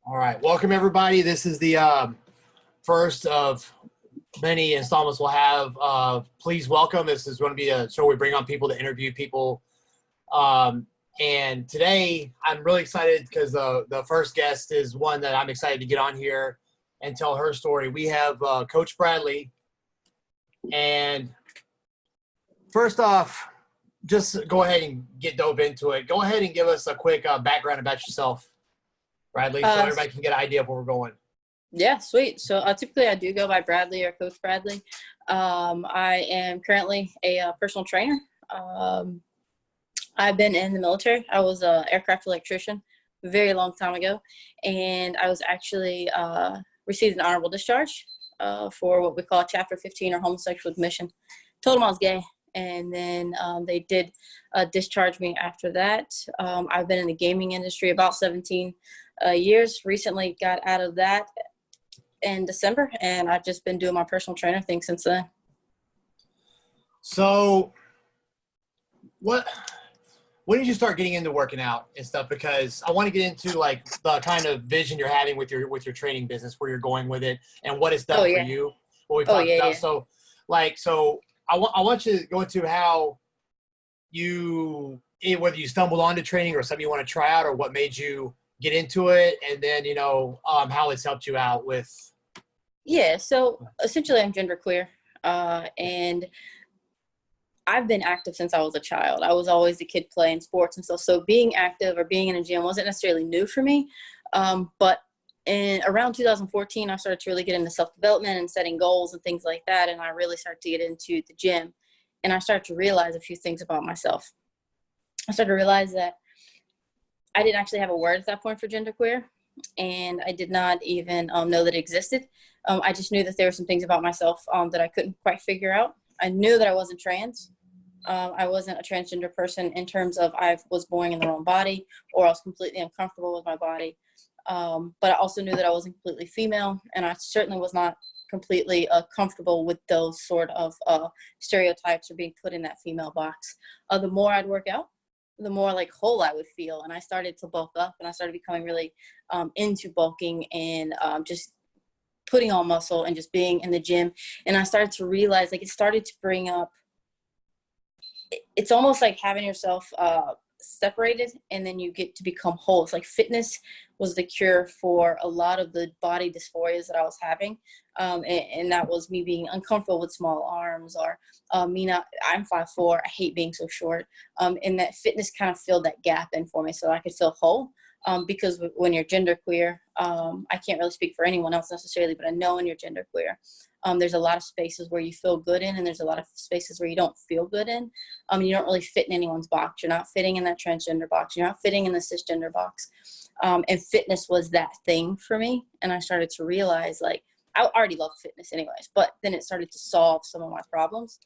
All right. Welcome, everybody. This is the first of many installments we'll have. Please welcome. This is going to be a show we bring on people to interview people. And today I'm really excited because the first guest is one that I'm excited to get on here and tell her story. We have Coach Bradley. And first off, just go ahead and get dove into it. Go ahead and give us a quick background about yourself, Bradley, so everybody can get an idea of where we're going. Yeah, sweet. So typically I do go by Bradley or Coach Bradley. I am currently a personal trainer. I've been in the military. I was an aircraft electrician a very long time ago, and I was actually received an honorable discharge for what we call Chapter 15 or homosexual admission. Told them I was gay, and then they did discharge me after that. I've been in the gaming industry about 17 years. Recently got out of that in December, and I've just been doing my personal trainer thing since then. So when did you start getting into working out and stuff? Because I want to get into like the kind of vision you're having with your training business, where you're going with it, and what it's done for you. What we talked about. Yeah. So I want you to go into how whether you stumbled onto training or something you want to try out, or what made you get into it, and then how it's helped you out with. Yeah. So essentially, I'm genderqueer, and I've been active since I was a child. I was always the kid playing sports and stuff. So being active or being in a gym wasn't necessarily new for me. But around 2014, I started to really get into self-development and setting goals and things like that. And I really started to get into the gym. And I started to realize a few things about myself. I started to realize that I didn't actually have a word at that point for genderqueer. And I did not even know that it existed. I just knew that there were some things about myself that I couldn't quite figure out. I knew that I wasn't trans. I wasn't a transgender person in terms of I was born in the wrong body, or I was completely uncomfortable with my body. But I also knew that I wasn't completely female, and I certainly was not completely comfortable with those sort of stereotypes or being put in that female box. The more I'd work out, the more like whole I would feel. And I started to bulk up, and I started becoming really into bulking and just putting on muscle and just being in the gym. And I started to realize, like, it started to bring up, it's almost like having yourself separated and then you get to become whole. It's like fitness was the cure for a lot of the body dysphorias that I was having. And that was me being uncomfortable with small arms, or I'm 5'4", I hate being so short. And that fitness kind of filled that gap in for me so I could feel whole. Because when you're genderqueer, I can't really speak for anyone else necessarily, but I know when you're genderqueer, there's a lot of spaces where you feel good in, and there's a lot of spaces where you don't feel good in. You don't really fit in anyone's box. You're not fitting in that transgender box. You're not fitting in the cisgender box. And fitness was that thing for me. And I started to realize, like, I already loved fitness anyways, but then it started to solve some of my problems.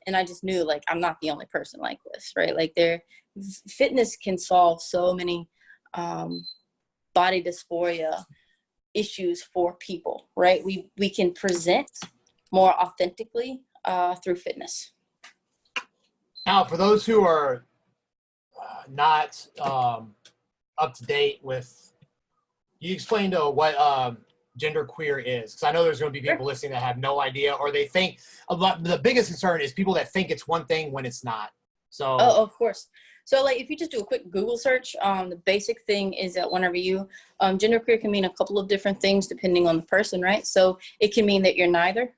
And I just knew, like, I'm not the only person like this, right? Like, fitness can solve so many body dysphoria issues for people, right? We can present more authentically through fitness. Now, for those who are not up to date with, you explain to what genderqueer is, because I know there's going to be people listening that have no idea, or they think the biggest concern is people that think it's one thing when it's not. So, of course. So, like, if you just do a quick Google search, the basic thing is that whenever genderqueer can mean a couple of different things depending on the person, right? So it can mean that you're neither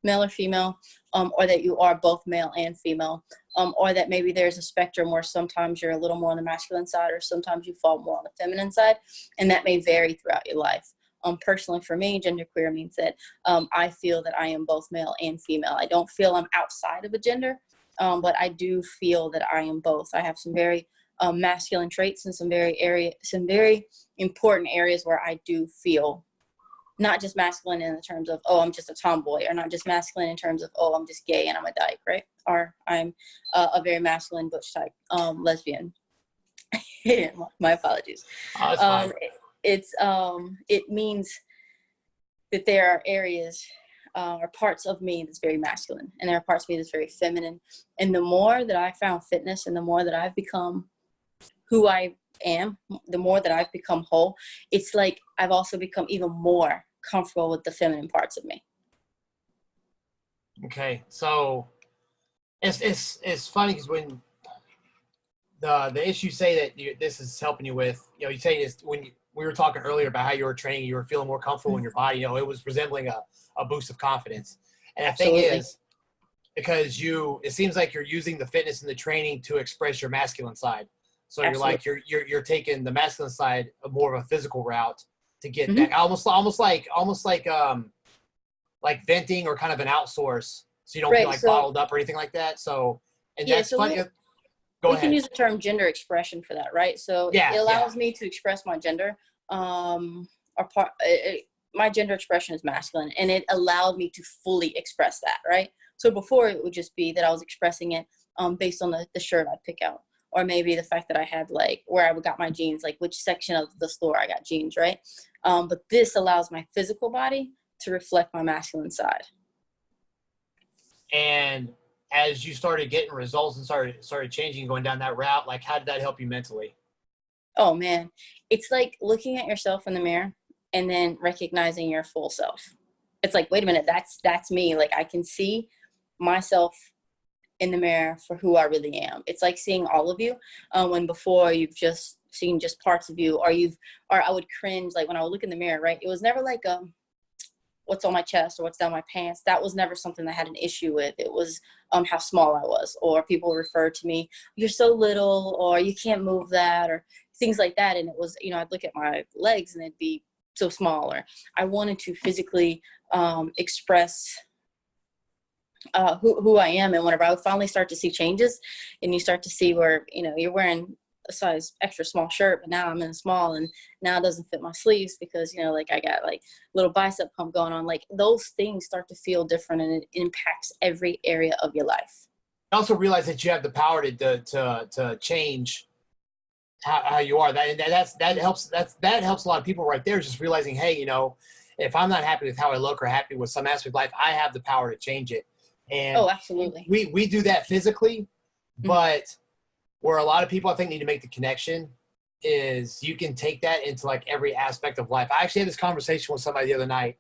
male or female, or that you are both male and female, or that maybe there's a spectrum where sometimes you're a little more on the masculine side, or sometimes you fall more on the feminine side, and that may vary throughout your life. Personally, for me, genderqueer means that I feel that I am both male and female. I don't feel I'm outside of a gender. But I do feel that I am both. I have some very masculine traits and some very important areas where I do feel not just masculine in the terms of, oh, I'm just a tomboy, or not just masculine in terms of, oh, I'm just gay and I'm a dyke, right? Or I'm a very masculine butch type lesbian. My apologies. Oh, that's fine. It means that there are areas or parts of me that's very masculine, and there are parts of me that's very feminine. And the more that I found fitness, and the more that I've become who I am, the more that I've become whole, it's like I've also become even more comfortable with the feminine parts of me. Okay, so it's funny because when the issue say that this is helping you with, you say this when we were talking earlier about how you were training, you were feeling more comfortable in your body. It was resembling a boost of confidence. And the thing is, because it seems like you're using the fitness and the training to express your masculine side. So you're taking the masculine side more of a physical route to get back, almost like venting or kind of an outsource, so you don't feel like bottled up or anything like that. So, and that's funny. Go ahead. We can use the term gender expression for that, right? So it allows me to express my gender. My gender expression is masculine, and it allowed me to fully express that, right? So before it would just be that I was expressing it based on the shirt I'd pick out, or maybe the fact that I had like where I got my jeans, like which section of the store I got jeans, right? But this allows my physical body to reflect my masculine side. And as you started getting results and started changing, going down that route, like how did that help you mentally? Oh man, it's like looking at yourself in the mirror and then recognizing your full self. It's like, wait a minute, that's me. Like I can see myself in the mirror for who I really am. It's like seeing all of you when before you've just seen just parts of you, or I would cringe like when I would look in the mirror, right? It was never like what's on my chest or what's down my pants. That was never something I had an issue with. It was how small I was, or people refer to me, you're so little, or you can't move that, or things like that. And it was, I'd look at my legs and it'd be so small, or I wanted to physically express who I am. And whenever I would finally start to see changes, and you start to see where, you're wearing a size extra small shirt, but now I'm in a small, and now it doesn't fit my sleeves because, like I got like little bicep pump going on. Like those things start to feel different, and it impacts every area of your life. I also realize that you have the power to change how you are. That helps a lot of people right there, just realizing, hey, if I'm not happy with how I look or happy with some aspect of life, I have the power to change it. And absolutely. We do that physically, but where a lot of people I think need to make the connection is you can take that into like every aspect of life. I actually had this conversation with somebody the other night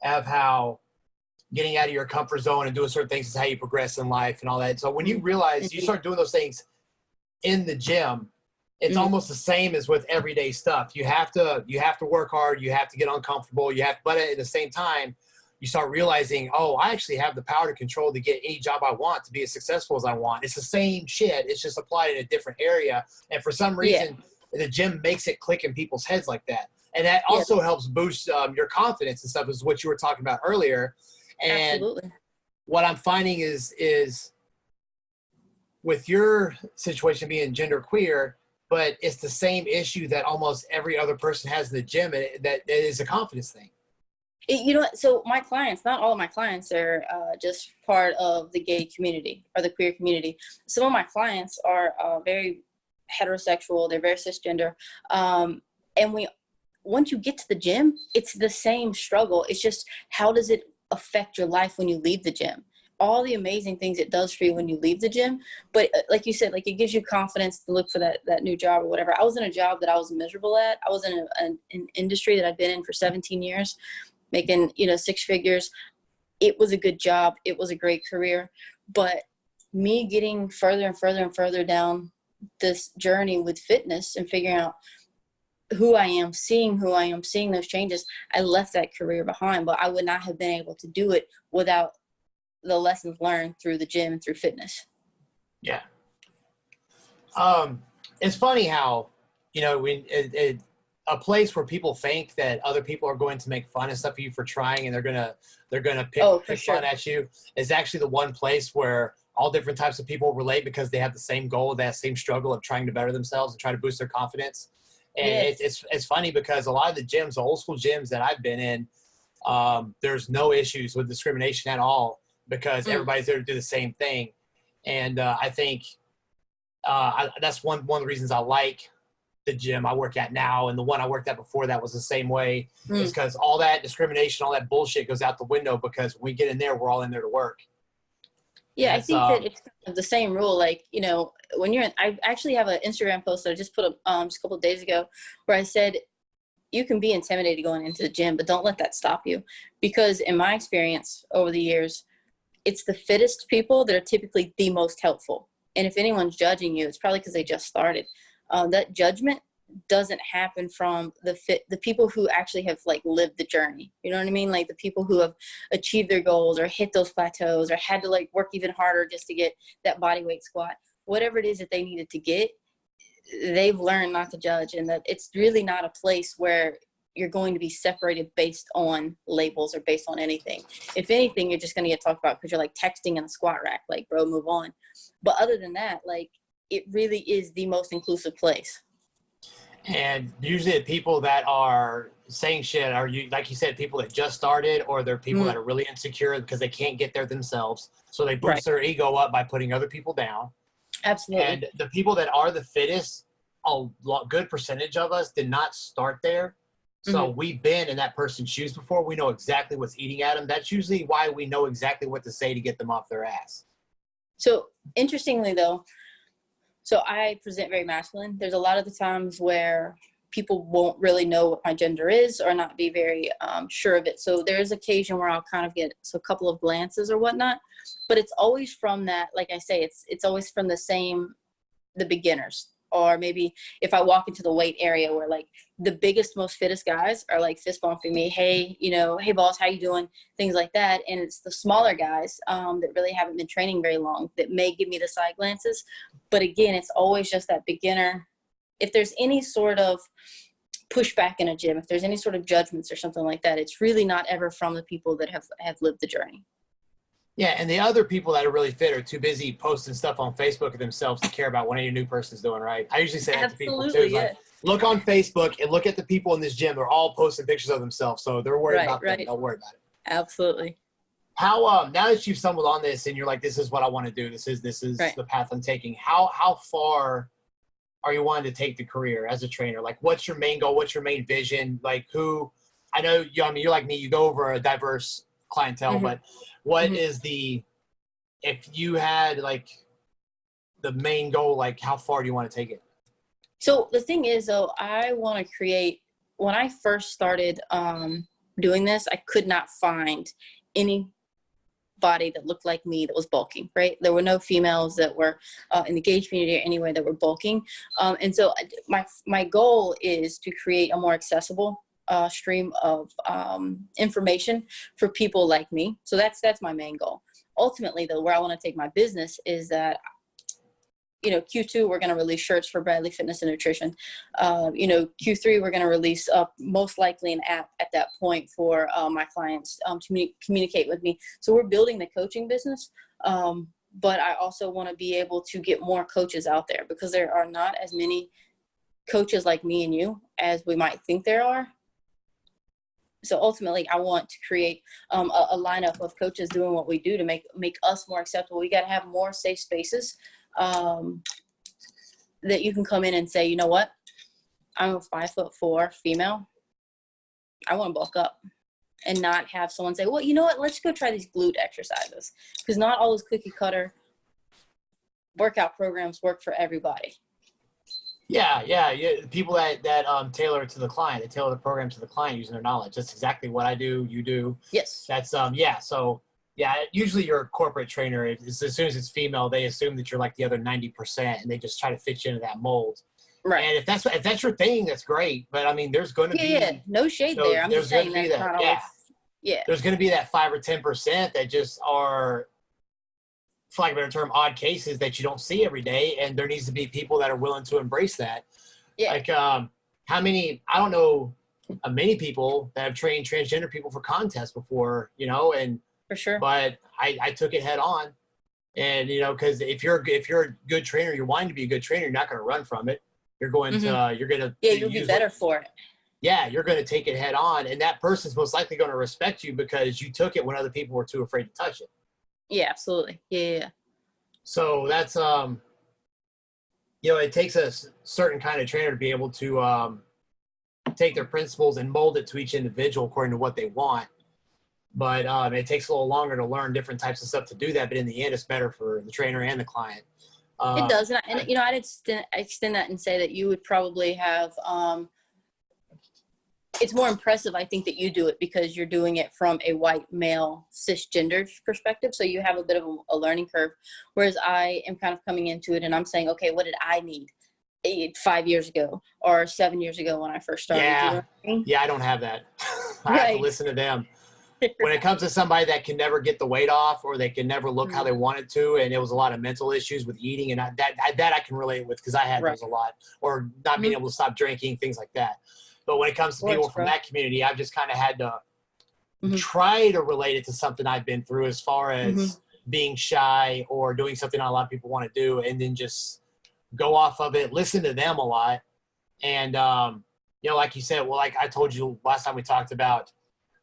of how getting out of your comfort zone and doing certain things is how you progress in life and all that. So when you realize you start doing those things in the gym, it's almost the same as with everyday stuff. You have to work hard. You have to get uncomfortable. But at the same time, you start realizing, oh, I actually have the power to control to get any job I want, to be as successful as I want. It's the same shit. It's just applied in a different area. And for some reason, the gym makes it click in people's heads like that. And that also helps boost your confidence and stuff, is what you were talking about earlier. And what I'm finding is with your situation being genderqueer, but it's the same issue that almost every other person has in the gym, and that is a confidence thing. So my clients, not all of my clients are just part of the gay community or the queer community. Some of my clients are very heterosexual. They're very cisgender. And once you get to the gym, it's the same struggle. It's just, how does it affect your life when you leave the gym? All the amazing things it does for you when you leave the gym. But like you said, like it gives you confidence to look for that new job or whatever. I was in a job that I was miserable at. I was in an industry that I'd been in for 17 years. Making, 6 figures. It was a good job. It was a great career. But me getting further and further and further down this journey with fitness and figuring out who I am, seeing those changes, I left that career behind. But I would not have been able to do it without the lessons learned through the gym and through fitness. Yeah. It's funny how, a place where people think that other people are going to make fun and stuff of you for trying, and they're gonna pick fun at you, is actually the one place where all different types of people relate, because they have the same goal, that same struggle of trying to better themselves and try to boost their confidence. And it's funny because a lot of the gyms, the old school gyms that I've been in, there's no issues with discrimination at all, because everybody's there to do the same thing. And I think that's one of the reasons I like the gym I work at now, and the one I worked at before that was the same way, is because all that discrimination, all that bullshit goes out the window, because when we get in there, we're all in there to work. Yeah, I That's think that it's kind of the same rule. Like, you know, when I actually have an Instagram post that I just put up just a couple of days ago where I said, you can be intimidated going into the gym, but don't let that stop you. Because in my experience over the years, it's the fittest people that are typically the most helpful. And if anyone's judging you, it's probably because they just started. That judgment doesn't happen from the people who actually have like lived the journey. You know what I mean? Like the people who have achieved their goals or hit those plateaus or had to like work even harder just to get that body weight squat, whatever it is that they needed to get, they've learned not to judge, and that it's really not a place where you're going to be separated based on labels or based on anything. If anything, you're just going to get talked about because you're like texting in the squat rack, like, bro, move on. But other than that, like, it really is the most inclusive place. And usually the people that are saying shit are, you, like you said, people that just started, or they're people that are really insecure because they can't get there themselves. So they boost their ego up by putting other people down. Absolutely. And the people that are the fittest, a good percentage of us did not start there. So we've been in that person's shoes before. We know exactly what's eating at them. That's usually why we know exactly what to say to get them off their ass. So interestingly though, so I present very masculine. There's a lot of the times where people won't really know what my gender is or not be very sure of it. So there's occasion where I'll kind of get a couple of glances or whatnot, but it's always from that, like I say, it's always from the beginners. Or maybe if I walk into the weight area where like the biggest, most fittest guys are like fist bumping me, hey, you know, hey boss, how you doing? Things like that. And it's the smaller guys that really haven't been training very long that may give me the side glances. But again, it's always just that beginner. If there's any sort of pushback in a gym, if there's any sort of judgments or something like that, it's really not ever from the people that have lived the journey. Yeah, and the other people that are really fit are too busy posting stuff on Facebook of themselves to care about what any new person's doing, right? I usually say that to people too. Yeah. Like, look on Facebook and look at the people in this gym. They're all posting pictures of themselves, so they're worried about them. Don't worry about it. Absolutely. How now that you've stumbled on this and you're like, this is what I want to do. This is the path I'm taking. How far are you wanting to take the career as a trainer? Like, what's your main goal? What's your main vision? Like, I know you. I mean, you're like me. You go over a diverse clientele, but what is if you had like the main goal, like how far do you want to take it? So the thing is though, I want to create, when I first started doing this, I could not find any body that looked like me that was bulking, right? There were no females that were in the gauge community or anywhere that were bulking. And so my goal is to create a more accessible stream of information for people like me. So that's my main goal. Ultimately though, where I want to take my business is that, you know, Q2, we're going to release shirts for Bradleyfitness.nutrition. You know, Q3, we're going to release most likely an app at that point for my clients to communicate with me. So we're building the coaching business. But I also want to be able to get more coaches out there because there are not as many coaches like me and you as we might think there are. So ultimately, I want to create a lineup of coaches doing what we do to make us more acceptable. We got to have more safe spaces that you can come in and say, you know what, I'm a 5'4" female. I want to bulk up, and not have someone say, well, you know what, let's go try these glute exercises, because not all those cookie cutter workout programs work for everybody. Yeah. People that tailor it to the client, they tailor the program to the client using their knowledge. That's exactly what I do. You do. Yes. That's So usually your corporate trainer is, as soon as it's female, they assume that you're like the other 90%, and they just try to fit you into that mold. Right. And if that's your thing, that's great. But I mean, there's going to be no shade there. I'm just saying that's not always. Yeah. There's going to be that 5 or 10% that just are, for lack of a better term, odd cases that you don't see every day, and there needs to be people that are willing to embrace that. Yeah. Like, how many? I don't know many people that have trained transgender people for contests before, you know, and for sure. But I took it head on, and you know, because if you're a good trainer, you're wanting to be a good trainer, you're not going to run from it. You're going to you'll be better for it. Yeah, you're going to take it head on, and that person's most likely going to respect you because you took it when other people were too afraid to touch it. Yeah, absolutely. Yeah. So that's you know, it takes a certain kind of trainer to be able to take their principles and mold it to each individual according to what they want. but it takes a little longer to learn different types of stuff to do that. But in the end, it's better for the trainer and the client. It does. And I'd extend that and say that you would probably have, it's more impressive, I think, that you do it because you're doing it from a white male cisgender perspective. So you have a bit of a learning curve, whereas I am kind of coming into it and I'm saying, okay, what did I need 5 years ago or 7 years ago when I first started? Yeah. You know what I mean? Yeah, I don't have that. I have to listen to them. When it comes to somebody that can never get the weight off or they can never look how they wanted to, and it was a lot of mental issues with eating, and that I can relate with because I had those a lot, or not being able to stop drinking, things like that. But when it comes to people from that community, I've just kind of had to try to relate it to something I've been through as far as being shy or doing something not a lot of people want to do, and then just go off of it, listen to them a lot. And, like you said, well, like I told you last time we talked about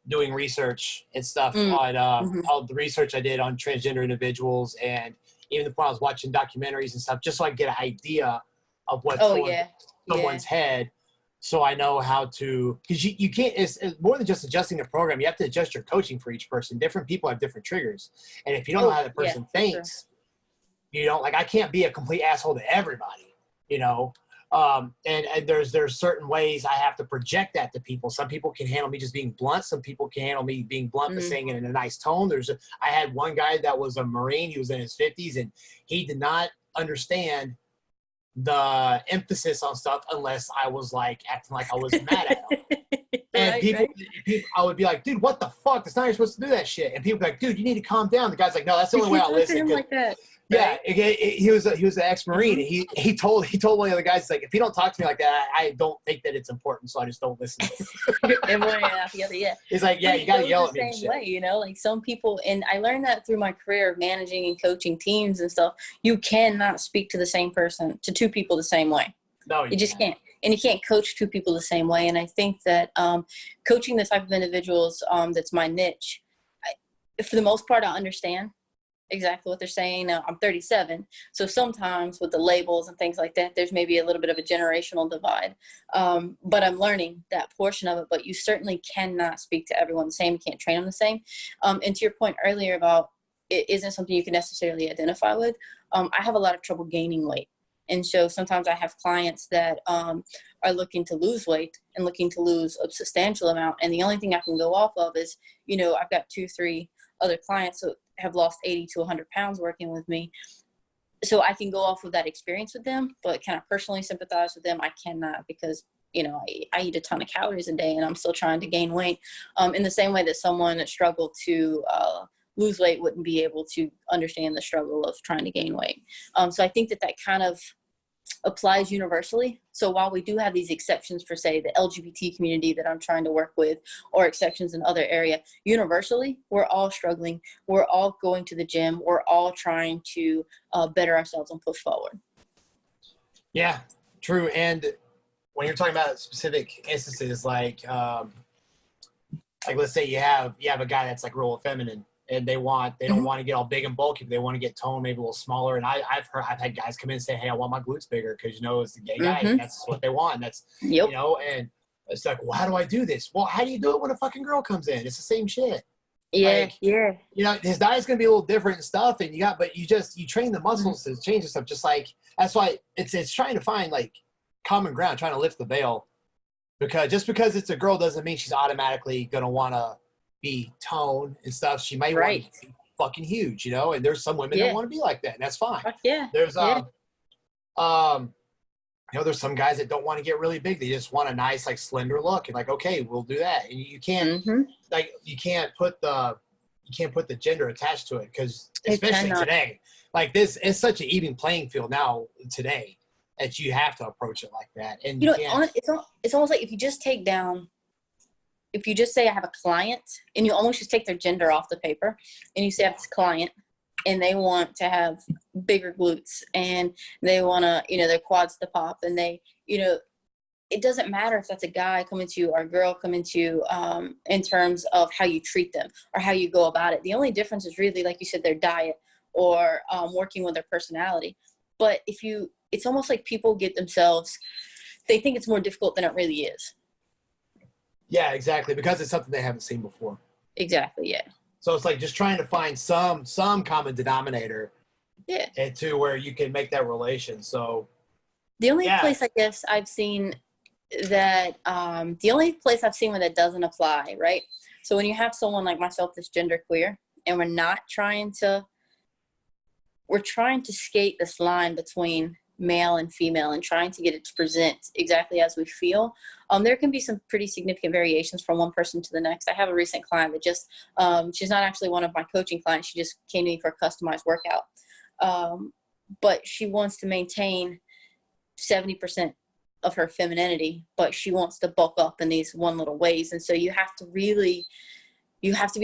doing research and stuff on all the research I did on transgender individuals, and even the point I was watching documentaries and stuff, just so I get an idea of what's someone's head. So I know how to, because you can't, it's more than just adjusting the program. You have to adjust your coaching for each person. Different people have different triggers. And if you don't know how the person thinks, you don't, like, I can't be a complete asshole to everybody, and there's certain ways I have to project that to people. Some people can handle me just being blunt. Some people can handle me being blunt, but saying it in a nice tone. I had one guy that was a Marine. He was in his 50s, and he did not understand the emphasis on stuff unless I was like acting like I was mad at him. And people, I would be like, dude, what the fuck? That's not you're supposed to do that shit. And people would be like, dude, you need to calm down. The guy's like, no, that's the only way I'll listen. Like that. Yeah, he was an ex-Marine. And he told one of the guys, like, if you don't talk to me like that, I don't think that it's important, so I just don't listen. And one after the other, He's like, yeah, you gotta yell at me. The same way, like some people, and I learned that through my career of managing and coaching teams and stuff. You cannot speak to the same person, to two people the same way. No, you just can't. And you can't coach two people the same way. And I think that coaching the type of individuals that's my niche, for the most part, I understand exactly what they're saying. Now, I'm 37, so sometimes with the labels and things like that, there's maybe a little bit of a generational divide. But I'm learning that portion of it. But you certainly cannot speak to everyone the same. You can't train them the same. And to your point earlier about it isn't something you can necessarily identify with, I have a lot of trouble gaining weight. And so sometimes I have clients that are looking to lose weight and looking to lose a substantial amount. And the only thing I can go off of is, I've got 2-3 other clients that have lost 80 to 100 pounds working with me. So I can go off of that experience with them, but can I personally sympathize with them? I cannot, because, I eat a ton of calories a day and I'm still trying to gain weight. In the same way that someone that struggled to lose weight wouldn't be able to understand the struggle of trying to gain weight. So I think that kind of applies universally. So while we do have these exceptions for, say, the LGBT community that I'm trying to work with, or exceptions in other area, universally, we're all struggling. We're all going to the gym. We're all trying to better ourselves and push forward. Yeah, true. And when you're talking about specific instances, like let's say you have a guy that's like real feminine, and they don't want to get all big and bulky, but they want to get toned, maybe a little smaller. And I've had guys come in and say, hey, I want my glutes bigger, because it's the gay guy, and that's what they want. And that's and it's like, well, how do I do this? Well, how do you do it when a fucking girl comes in? It's the same shit. Yeah, his diet's gonna be a little different and stuff, and you train the muscles to change and stuff. Just like, that's why it's trying to find like common ground, trying to lift the veil, because just because it's a girl doesn't mean she's automatically gonna want to be toned and stuff. She might want to be fucking huge, and there's some women that want to be like that, and that's fine. There's there's some guys that don't want to get really big. They just want a nice, like, slender look, and like, okay, we'll do that. And you can't you can't put the gender attached to it, because especially today, like, this is such an even playing field now today, that you have to approach it like that. And it's almost like if you just say I have a client, and you almost just take their gender off the paper, and you say I have this client and they want to have bigger glutes, and they want to, their quads to pop, and they, it doesn't matter if that's a guy coming to you or a girl coming to you, in terms of how you treat them or how you go about it. The only difference is really, like you said, their diet or working with their personality. But it's almost like people they think it's more difficult than it really is. Yeah, exactly. Because it's something they haven't seen before. Exactly. Yeah. So it's like just trying to find some common denominator. Yeah. And to where you can make that relation. So the only yeah. place I guess I've seen that the only place I've seen where that doesn't apply, right? So when you have someone like myself that's genderqueer, and we're trying to skate this line between male and female and trying to get it to present exactly as we feel. There can be some pretty significant variations from one person to the next. I have a recent client that just, she's not actually one of my coaching clients. She just came to me for a customized workout. But she wants to maintain 70% of her femininity, but she wants to bulk up in these one little ways. And so you have to be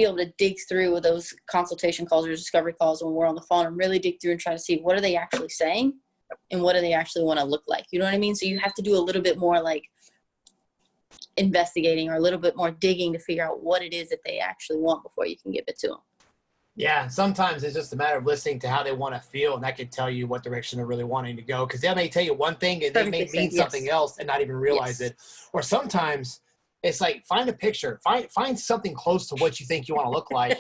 able to dig through those consultation calls or discovery calls when we're on the phone and really dig through and try to see what are they actually saying and what do they actually want to look like. You know what I mean? So you have to do a little bit more like investigating or a little bit more digging to figure out what it is that they actually want before you can give it to them. Yeah, sometimes it's just a matter of listening to how they want to feel, and that could tell you what direction they're really wanting to go. Because they may tell you one thing, and they may mean something else and not even realize it. Or sometimes it's like find a picture, find something close to what you think you want to look like,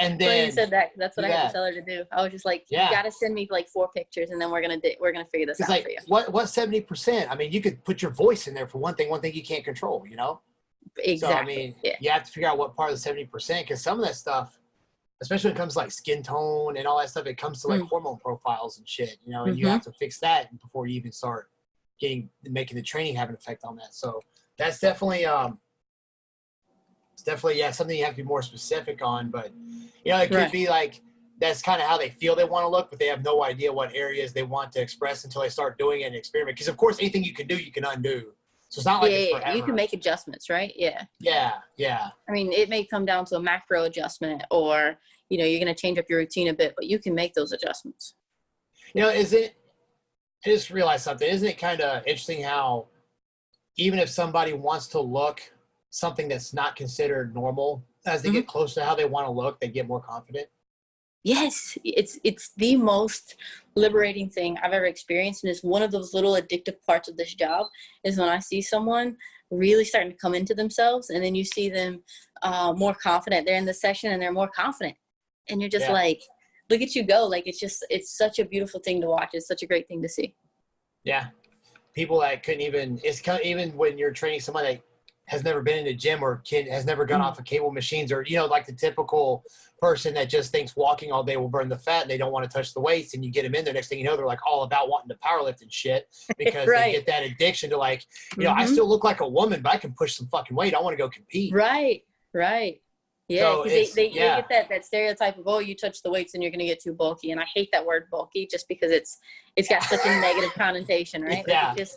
and then. Well, you said that. That's what I had to tell her to do. I was just like, you got to send me like 4 pictures, and then we're gonna figure this out for you. What 70%? I mean, you could put your voice in there for one thing you can't control. You know. Exactly. So I mean, you have to figure out what part of the 70%, because some of that stuff, especially when it comes to like skin tone and all that stuff, it comes to like hormone profiles and shit, you know, and you have to fix that before you even start making the training have an effect on that. So that's definitely, something you have to be more specific on. But, you know, it could be like, that's kind of how they feel they want to look, but they have no idea what areas they want to express until they start doing it and experiment. Because of course, anything you can do, you can undo. So it's not like it's forever. You can make adjustments, right? Yeah. Yeah. I mean, it may come down to a macro adjustment, or, you know, you're going to change up your routine a bit, but you can make those adjustments. You know, I just realized something. Isn't it kind of interesting how even if somebody wants to look something that's not considered normal, as they get close to how they want to look, they get more confident? Yes, it's the most liberating thing I've ever experienced, and it's one of those little addictive parts of this job is when I see someone really starting to come into themselves, and then you see them more confident. They're in the session and they're more confident, and you're just like, look at you go. Like, it's such a beautiful thing to watch. It's such a great thing to see. Yeah. People that couldn't even, even when you're training somebody that has never been in a gym or has never gone off of cable machines, or, you know, like the typical person that just thinks walking all day will burn the fat and they don't want to touch the weights, and you get them in there, next thing you know, they're like all about wanting to powerlift and shit because they get that addiction to like, you know, I still look like a woman, but I can push some fucking weight. I want to go compete. Right. Yeah, because they get that stereotype of, oh, you touch the weights and you're going to get too bulky. And I hate that word bulky just because it's got such a negative connotation, right? Yeah. Like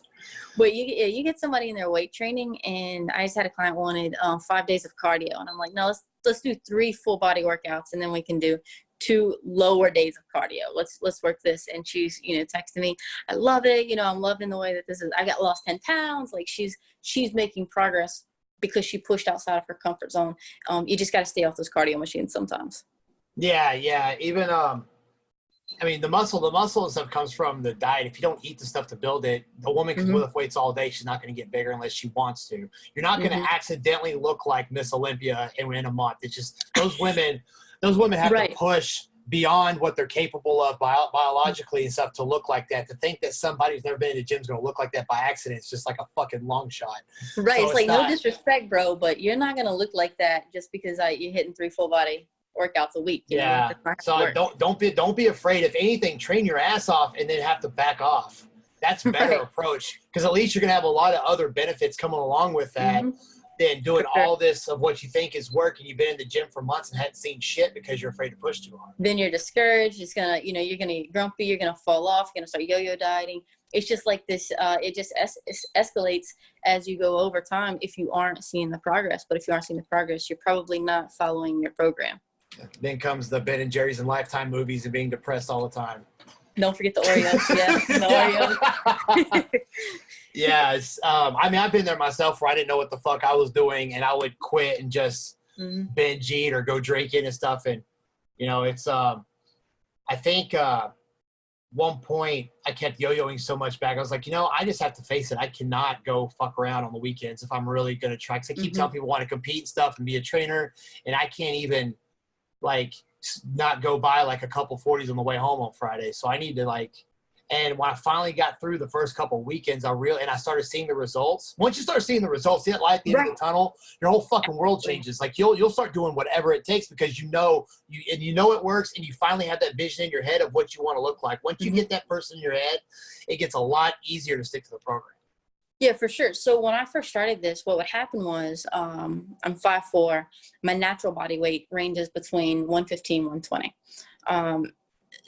but you get somebody in their weight training, and I just had a client wanted 5 days of cardio, and I'm like, no, let's do 3 full body workouts, and then we can do 2 lower days of cardio. Let's work this. And she's, you know, texting me, I love it. You know, I'm loving the way that this is. I got lost 10 pounds. Like she's making progress because she pushed outside of her comfort zone. You just got to stay off those cardio machines sometimes. Yeah. Even, I mean, the muscle and stuff comes from the diet. If you don't eat the stuff to build it, the woman can lift weights all day. She's not going to get bigger unless she wants to. You're not going to accidentally look like Miss Olympia in a month. It's just those women have to push beyond what they're capable of biologically and stuff to look like that. To think that somebody who's never been in the gym is going to look like that by accident, it's just like a fucking long shot. Right. So it's like, no disrespect, bro, but you're not going to look like that just because you're hitting 3 full body workouts a week. You know? So don't be afraid. If anything, train your ass off and then have to back off. That's a better approach, because at least you're going to have a lot of other benefits coming along with that. Than doing all this of what you think is work, and you've been in the gym for months and hadn't seen shit because you're afraid to push too hard. Then you're discouraged. It's gonna, you know, you're gonna get grumpy. You're gonna fall off. You're gonna start yo-yo dieting. It's just like this. It just escalates as you go over time if you aren't seeing the progress. But if you aren't seeing the progress, you're probably not following your program. Then comes the Ben and Jerry's and Lifetime movies and being depressed all the time. Don't forget the Oreos. Oreos. Yes. I mean, I've been there myself where I didn't know what the fuck I was doing, and I would quit and just binge eat or go drinking and stuff. And, you know, it's, I think one point I kept yo-yoing so much back. I was like, I just have to face it. I cannot go fuck around on the weekends if I'm really going to try. Because I keep telling people I want to compete and stuff and be a trainer. And I can't even, like, not go buy, like, a couple 40s on the way home on Friday. So I need to, like – and when I finally got through the first couple of weekends, I started seeing the results. Once you start seeing the results, see that light at the end of the tunnel, your whole fucking world changes. Like you'll start doing whatever it takes because you know it works, and you finally have that vision in your head of what you want to look like. Once you get that person in your head, it gets a lot easier to stick to the program. Yeah, for sure. So when I first started this, what would happen was I'm 5'4". My natural body weight ranges between 115, 120.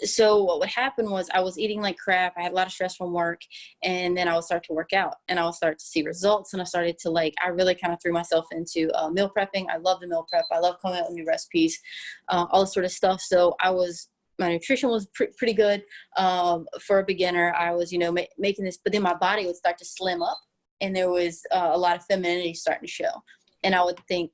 So what would happen was I was eating like crap. I had a lot of stress from work, and then I would start to work out, and I would start to see results. And I started to I really kind of threw myself into meal prepping. I love the meal prep. I love coming out with new recipes, all this sort of stuff. So my nutrition was pretty good for a beginner. I was, making this, but then my body would start to slim up, and there was a lot of femininity starting to show. And I would think,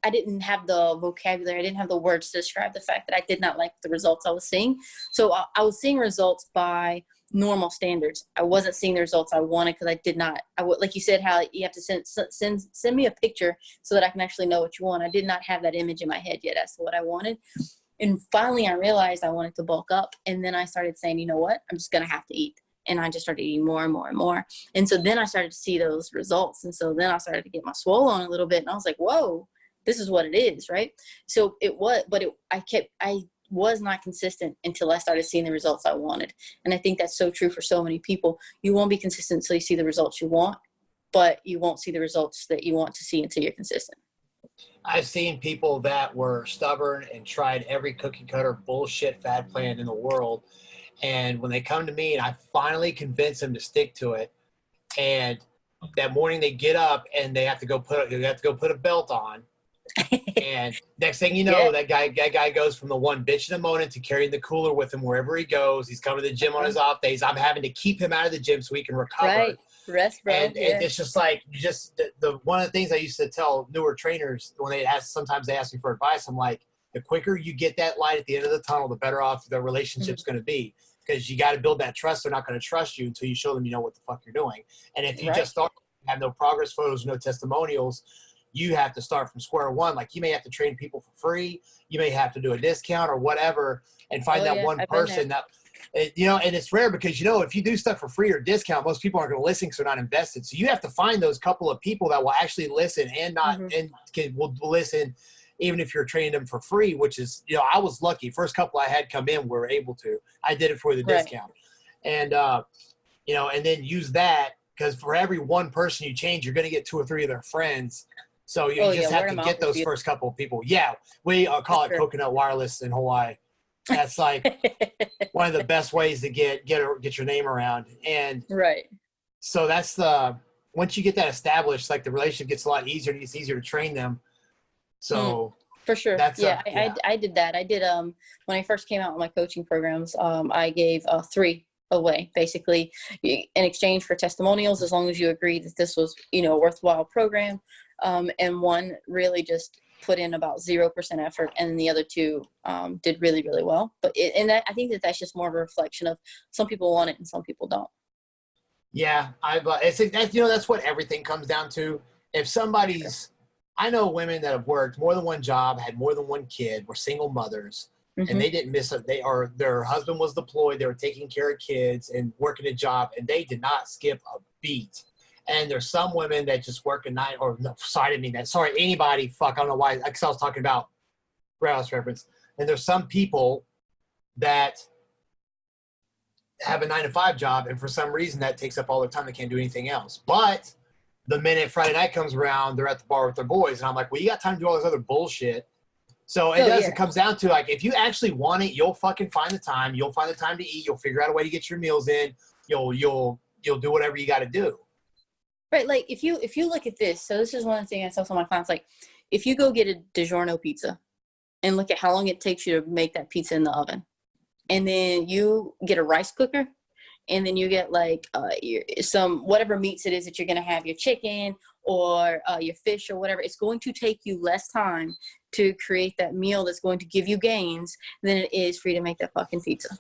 I didn't have the vocabulary. I didn't have the words to describe the fact that I did not like the results I was seeing. So I was seeing results by normal standards. I wasn't seeing the results I wanted because I did not. Like you said, how you have to send me a picture so that I can actually know what you want. I did not have that image in my head yet as to what I wanted. And finally, I realized I wanted to bulk up. And then I started saying, you know what? I'm just going to have to eat. And I just started eating more and more and more. And so then I started to see those results. And so then I started to get my swole on a little bit. And I was like, whoa. This is what it is, right? So I was not consistent until I started seeing the results I wanted. And I think that's so true for so many people. You won't be consistent until you see the results you want, but you won't see the results that you want to see until you're consistent. I've seen people that were stubborn and tried every cookie cutter bullshit fad plan in the world. And when they come to me and I finally convince them to stick to it, and that morning they get up and they have to go put a belt on. And next thing you know, that guy goes from the one bitching and moaning to carrying the cooler with him wherever he goes. He's coming to the gym on his off days. I'm having to keep him out of the gym so he can recover. Right. Rest, bro. And it's just like, the one of the things I used to tell newer trainers when sometimes they ask me for advice, I'm like, the quicker you get that light at the end of the tunnel, the better off the relationship's going to be. Because you got to build that trust. They're not going to trust you until you show them you know what the fuck you're doing. And if you just start, have no progress photos, no testimonials, you have to start from square one. Like you may have to train people for free. You may have to do a discount or whatever and find that one person that, and it's rare because, if you do stuff for free or discount, most people aren't going to listen because they're not invested. So you have to find those couple of people that will actually listen and will listen even if you're training them for free, which is, I was lucky. First couple I had come in were able to. I did it for the discount. And, and then use that because for every one person you change, you're going to get 2 or 3 of their friends. So you just have to get those first couple of people. Yeah, we call it coconut wireless in Hawaii. That's like one of the best ways to get your name around. And so that's once you get that established, like the relationship gets a lot easier and it's easier to train them. So for sure. I did that. I did when I first came out with my coaching programs, I gave 3 away basically in exchange for testimonials, as long as you agreed that this was, a worthwhile program. And one really just put in about 0% effort, and the other 2 did really, really well. But I think that's just more of a reflection of some people want it and some people don't. Yeah, that's what everything comes down to. If somebody's, I know women that have worked more than one job, had more than one kid, were single mothers, and they didn't miss it. Their husband was deployed. They were taking care of kids and working a job, and they did not skip a beat. And there's some women that just work a night, or no, sorry, I didn't mean that. Sorry, anybody, I don't know why, because I was talking about warehouse reference. And there's some people that have a 9-to-5 job, and for some reason that takes up all their time. They can't do anything else. But the minute Friday night comes around, they're at the bar with their boys, and I'm like, well, you got time to do all this other bullshit. So it comes down to, like, if you actually want it, you'll fucking find the time. You'll find the time to eat. You'll figure out a way to get your meals in. You'll do whatever you got to do. Right. Like if you look at this, so this is one of the things I tell some of my clients, like if you go get a DiGiorno pizza and look at how long it takes you to make that pizza in the oven, and then you get a rice cooker, and then you get like some whatever meats it is that you're going to have, your chicken or your fish or whatever, it's going to take you less time to create that meal that's going to give you gains than it is for you to make that fucking pizza.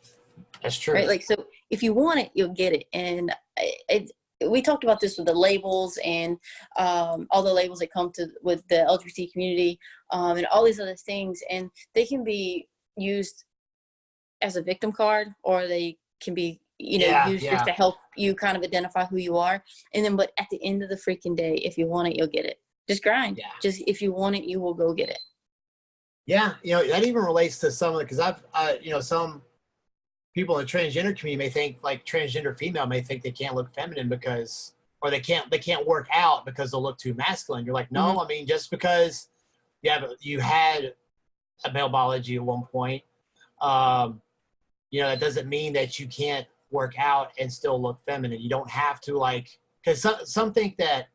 That's true. Right? Like, so if you want it, you'll get it. And we talked about this with the labels and all the labels that come to with the LGBT community and all these other things. And they can be used as a victim card, or they can be, used just to help you kind of identify who you are. And then, but at the end of the freaking day, if you want it, you'll get it. Just grind. Yeah. Just, if you want it, you will go get it. Yeah. That even relates to some of it. Cause some people in the transgender community may think, like, transgender female may think they can't look feminine because, or they can't work out because they'll look too masculine. You're like, no, I mean, just because you had a male biology at one point, that doesn't mean that you can't work out and still look feminine. You don't have to, like, because some think that,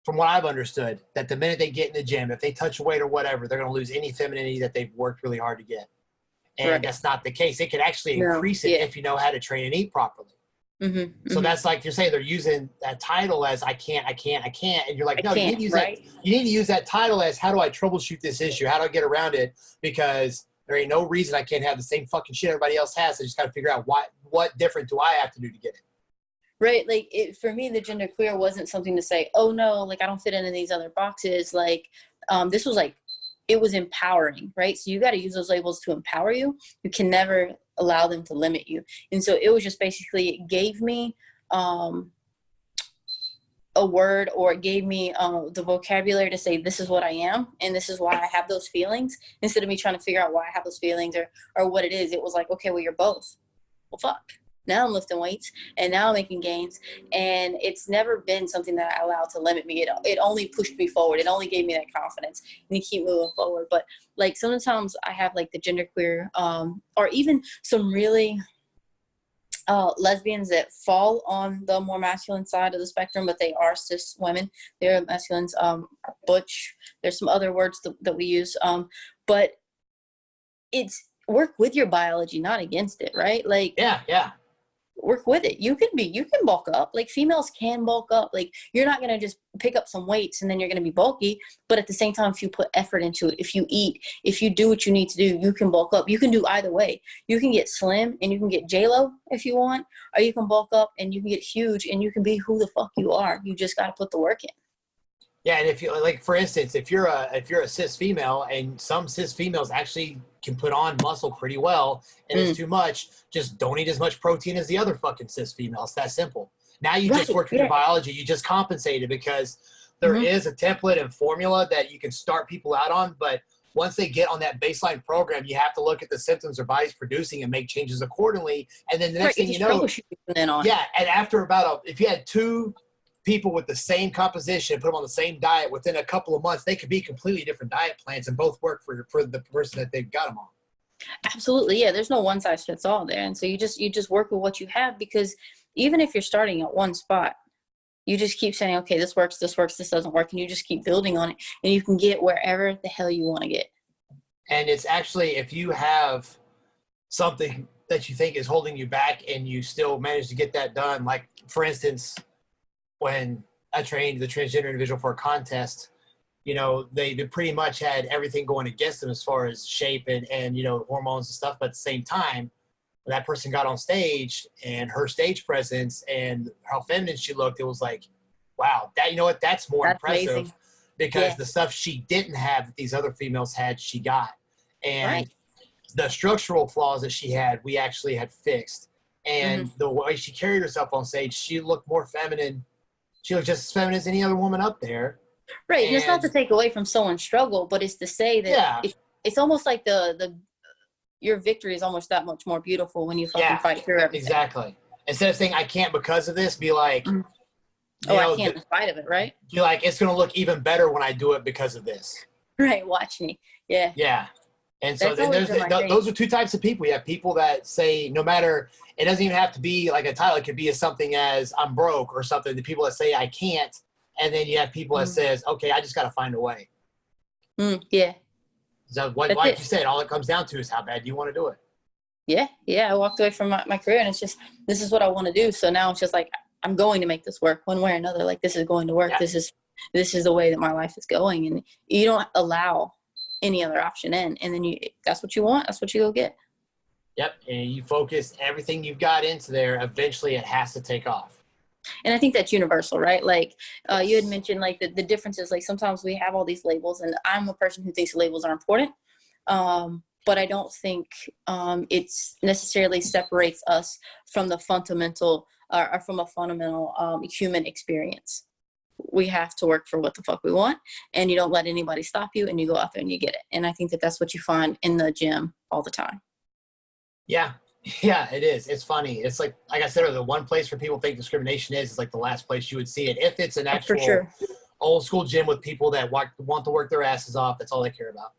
from what I've understood, that the minute they get in the gym, if they touch weight or whatever, they're going to lose any femininity that they've worked really hard to get. And That's not the case. It can actually increase it if you know how to train and eat properly. So that's like you're saying, they're using that title as I can't. And you're like, no, you need to use that. You need to use that title as, how do I troubleshoot this issue? How do I get around it? Because there ain't no reason I can't have the same fucking shit everybody else has. I just got to figure out what different do I have to do to get it. Right. Like, for me, the gender queer wasn't something to say, oh no, like, I don't fit into these other boxes. Like, this was like, it was empowering, right? So you got to use those labels to empower you. You can never allow them to limit you. And so it was just basically, it gave me a word, or it gave me the vocabulary to say, this is what I am, and this is why I have those feelings, instead of me trying to figure out why I have those feelings or what it is. It was like, okay, well, you're both. Well, fuck. Now I'm lifting weights, and now I'm making gains, and it's never been something that I allowed to limit me. It only pushed me forward. It only gave me that confidence, and to keep moving forward. But like, sometimes I have like the genderqueer, or even some really lesbians that fall on the more masculine side of the spectrum, but they are cis women. They're masculines, butch. There's some other words that we use, but it's work with your biology, not against it, right? Like, yeah. Work with it. You can bulk up. Like, females can bulk up. Like, you're not going to just pick up some weights and then you're going to be bulky. But at the same time, if you put effort into it, if you eat, if you do what you need to do, you can bulk up. You can do either way. You can get slim and you can get J-Lo if you want, or you can bulk up and you can get huge and you can be who the fuck you are. You just got to put the work in. Yeah, and if you, like, for instance, if you're a cis female, and some cis females actually can put on muscle pretty well, and it's too much, just don't eat as much protein as the other fucking cis females. It's that simple. Now you just worked with your biology. You just compensated, because there is a template and formula that you can start people out on, but once they get on that baseline program, you have to look at the symptoms their body's producing and make changes accordingly. And then the next thing you know, and after if you had two people with the same composition, put them on the same diet, within a couple of months, they could be completely different diet plans and both work for the person that they've got them on. Absolutely. Yeah. There's no one size fits all there. And so you just work with what you have, because even if you're starting at one spot, you just keep saying, okay, this works, this doesn't work. And you just keep building on it, and you can get wherever the hell you want to get. And it's actually, if you have something that you think is holding you back and you still manage to get that done, like, for instance, when I trained the transgender individual for a contest, they pretty much had everything going against them as far as shape and hormones and stuff. But at the same time, when that person got on stage and her stage presence and how feminine she looked, it was like, wow, that's more impressive, amazing. Because the stuff she didn't have that these other females had, she got. And the structural flaws that she had, we actually had fixed. And the way she carried herself on stage, she looked more feminine. She looked just as feminine as any other woman up there. Right. And it's not to take away from someone's struggle, but it's to say that it's almost like your victory is almost that much more beautiful when you fucking fight through everything. Exactly. Instead of saying, I can't because of this, be like, I can't in spite of it, right? Be like, it's going to look even better when I do it because of this. Right. Watch me. Yeah. Yeah. And so those are two types of people. You have people that say, no matter, it doesn't even have to be like a title. It could be something as I'm broke or something. The people that say I can't. And then you have people that says, okay, I just got to find a way. Yeah. So like you said, all it comes down to is how bad do you want to do it. Yeah. Yeah. I walked away from my career, and it's just, this is what I want to do. So now it's just like, I'm going to make this work one way or another. Like, this is going to work. Yeah. This is the way that my life is going. And you don't allow any other option in, and then that's what you want. That's what you go get. Yep. And you focus everything you've got into there. Eventually it has to take off. And I think that's universal, right? Like you had Yes. mentioned like the differences, like sometimes we have all these labels, and I'm a person who thinks labels are important. But I don't think it's necessarily separates us from the fundamental or from a fundamental human experience. We have to work for what the fuck we want, and you don't let anybody stop you, and you go out there and you get it. And I think that that's what you find in the gym all the time. Yeah. Yeah, it is. It's funny. It's like I said earlier, the one place where people think discrimination is like the last place you would see it. If it's an Oh, for actual sure. old school gym with people that want to work their asses off, that's all they care about.